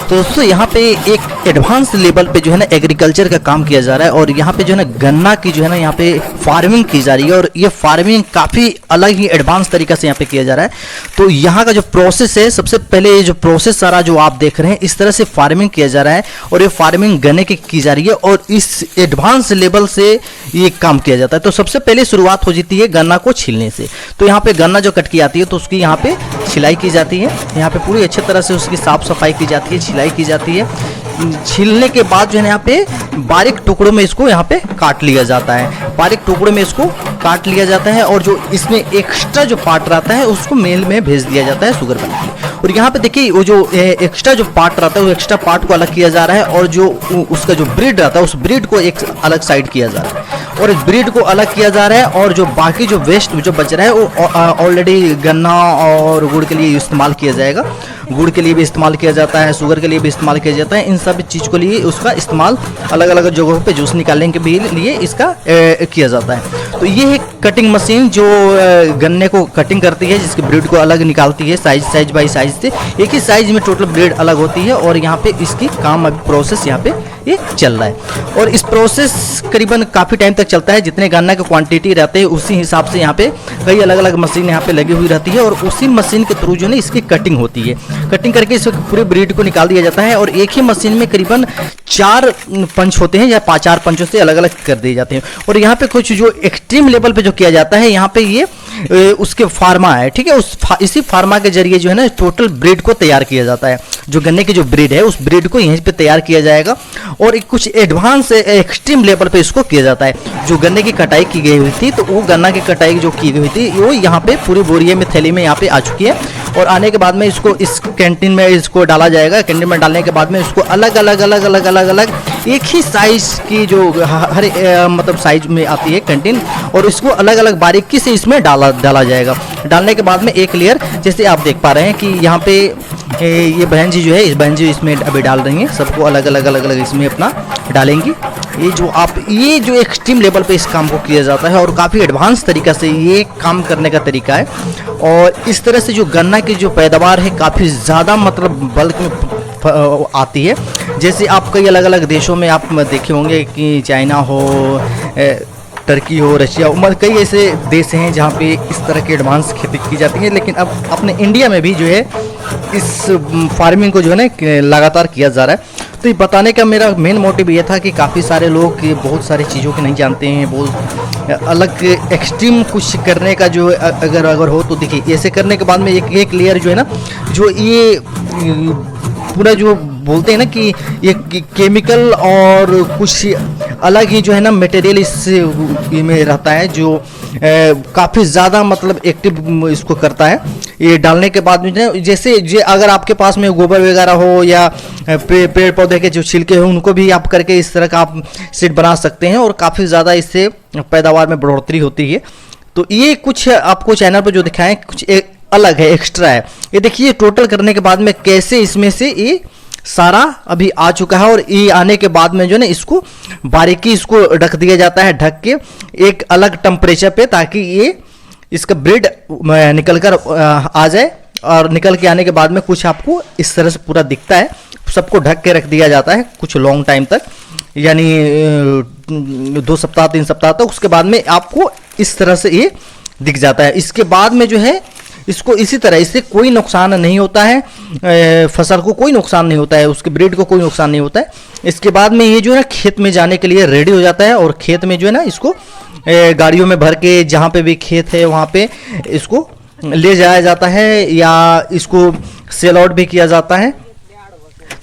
तो दोस्तों यहाँ पे एक एडवांस लेवल पे जो है ना एग्रीकल्चर का काम किया जा रहा है और यहाँ पे जो है ना गन्ना की जो है ना यहाँ पे फार्मिंग की जा रही है और ये फार्मिंग काफ़ी अलग ही एडवांस तरीका से यहाँ पे किया जा रहा है। तो यहाँ का जो प्रोसेस है, सबसे पहले ये जो प्रोसेस सारा जो आप देख रहे हैं इस तरह से फार्मिंग किया जा रहा है और ये फार्मिंग गन्ने की जा रही है और इस एडवांस लेवल से ये काम किया जाता है। तो सबसे पहले शुरुआत हो जाती है गन्ना को छीलने से। तो यहाँ पे गन्ना जो कट की आती है तो उसकी यहाँ पे छिलाई की जाती है, यहाँ पे पूरी अच्छी तरह से उसकी साफ सफाई की जाती है, छिलाई की जाती है। छीलने के बाद जो है यहाँ पे बारीक टुकड़ों में इसको यहाँ पे काट लिया जाता है, बारीक टुकड़ों में इसको काट लिया जाता है और जो इसमें एक्स्ट्रा जो पार्ट रहता है उसको मिल में भेज दिया जाता है शुगर बनने के लिए। और यहाँ पे देखिए वो जो एक्स्ट्रा जो पार्ट रहता है वो एक्स्ट्रा पार्ट को अलग किया जा रहा है और जो उसका जो ब्रीड रहता है उस ब्रीड को एक अलग साइड किया जा रहा है और इस ब्रीड को अलग किया जा रहा है और जो बाकी जो वेस्ट जो बच रहा है वो ऑलरेडी गन्ना और गुड़ के लिए इस्तेमाल किया जाएगा, गुड़ के लिए भी इस्तेमाल किया जाता है, शुगर के लिए भी इस्तेमाल किया जाता है। इन सब चीज़ के लिए उसका इस्तेमाल अलग अलग जगहों पे जूस निकालने के भी लिए इसका किया जाता है। तो ये है कटिंग मशीन जो गन्ने को कटिंग करती है, जिसके ब्रीड को अलग निकालती है साइज बाई साइज से। एक ही साइज में टोटल ब्रीड अलग होती है और यहाँ पे इसकी काम अभी प्रोसेस यहाँ पे ये चल रहा है और इस प्रोसेस करीबन काफ़ी टाइम तक चलता है। जितने गन्ना की क्वांटिटी रहते हैं उसी हिसाब से यहाँ पे कई अलग अलग मशीन यहाँ पे लगी हुई रहती है और उसी मशीन के थ्रू जो है इसकी कटिंग होती है। कटिंग करके इस पूरे ब्रीड को निकाल दिया जाता है और एक ही मशीन में करीबन 4 पंच होते हैं या 4 पंचों से अलग अलग कर दिए जाते हैं। और यहाँ पे कुछ जो एक्सट्रीम लेवल पे जो किया जाता है यहाँ पे ये उसके फार्मा है, ठीक है, इसी फार्मा के जरिए जो है ना टोटल ब्रीड को तैयार किया जाता है। जो गन्ने की जो ब्रीड है उस ब्रीड को यहीं पे तैयार किया जाएगा और एक कुछ एडवांस एक्सट्रीम लेवल पे इसको किया जाता है। जो गन्ने की कटाई की गई हुई थी तो वो गन्ना की कटाई जो की गई हुई थी वो यहाँ पे पूरी बोरिये में थैली में यहाँ पे आ चुकी है और आने के बाद में इसको इस कैंटीन में इसको डाला जाएगा। कैंटीन में डालने के बाद में इसको अलग अलग एक ही साइज की जो हर मतलब साइज में आती है कैंटीन और इसको अलग अलग बारीकी से इसमें डाला जाएगा। डालने के बाद में एक लेयर जैसे आप देख पा रहे हैं कि यहाँ पे ये बहन जी जो है, इस बहन जी इसमें अभी डाल रही हैं, सबको अलग अलग इसमें अपना डालेंगी। ये जो एक्सट्रीम लेवल पे इस काम को किया जाता है और काफ़ी एडवांस तरीका से ये काम करने का तरीका है और इस तरह से जो गन्ना की जो पैदावार है काफ़ी ज़्यादा मतलब बल्क में आती है। जैसे आप कई अलग अलग देशों में आप देखे होंगे कि चाइना हो, टर्की हो, रशिया हो, कई ऐसे देश हैं जहाँ पे इस तरह की एडवांस खेती की जाती है। लेकिन अब अपने इंडिया में भी जो है इस फार्मिंग को जो है ना लगातार किया जा रहा है। तो ये बताने का मेरा मेन मोटिव ये था कि काफ़ी सारे लोग बहुत सारी चीज़ों के नहीं जानते हैं, बहुत अलग एक्सट्रीम कुछ करने का जो अगर हो तो देखिए ऐसे करने के बाद में एक लेयर जो है ना जो ये पूरा जो बोलते हैं ना कि ये केमिकल और कुछ अलग ही जो है ना मटेरियल इस में रहता है जो काफ़ी ज़्यादा मतलब एक्टिव इसको करता है। ये डालने के बाद में जैसे अगर आपके पास में गोबर वगैरह हो या पेड़ पौधे के जो छिलके हो उनको भी आप करके इस तरह का आप सीड बना सकते हैं और काफ़ी ज़्यादा इससे पैदावार में बढ़ोतरी होती है। तो ये कुछ आपको चैनल पर जो दिखाएं कुछ अलग है, एक्स्ट्रा है। ये देखिए टोटल करने के बाद में कैसे इसमें से ये सारा अभी आ चुका है और ये आने के बाद में जो है इसको बारीकी इसको ढक दिया जाता है, ढक के एक अलग टेम्परेचर पे, ताकि ये इसका ब्रीड निकल कर आ जाए। और निकल के आने के बाद में कुछ आपको इस तरह से पूरा दिखता है। सबको ढक के रख दिया जाता है कुछ लॉन्ग टाइम तक, यानी 2 सप्ताह 3 सप्ताह तक। उसके बाद में आपको इस तरह से ये दिख जाता है। इसके बाद में जो है इसको इसी तरह, इससे कोई नुकसान नहीं होता है, फसल को कोई नुकसान नहीं होता है, उसके ब्रीड को कोई नुकसान नहीं होता है। इसके बाद में ये जो है ना खेत में जाने के लिए रेडी हो जाता है और खेत में जो है ना इसको गाड़ियों में भर के जहाँ पे भी खेत है वहाँ पे इसको ले जाया जाता है या इसको सेल आउट भी किया जाता है।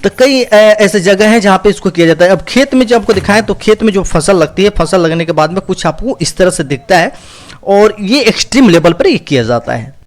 तो कई ऐसे जगह हैं जहाँ पे इसको किया जाता है। अब खेत में जब आपको दिखाएं तो खेत में जो फसल लगती है, फसल लगने के बाद में कुछ आपको इस तरह से दिखता है और ये एक्सट्रीम लेवल पर ये किया जाता है।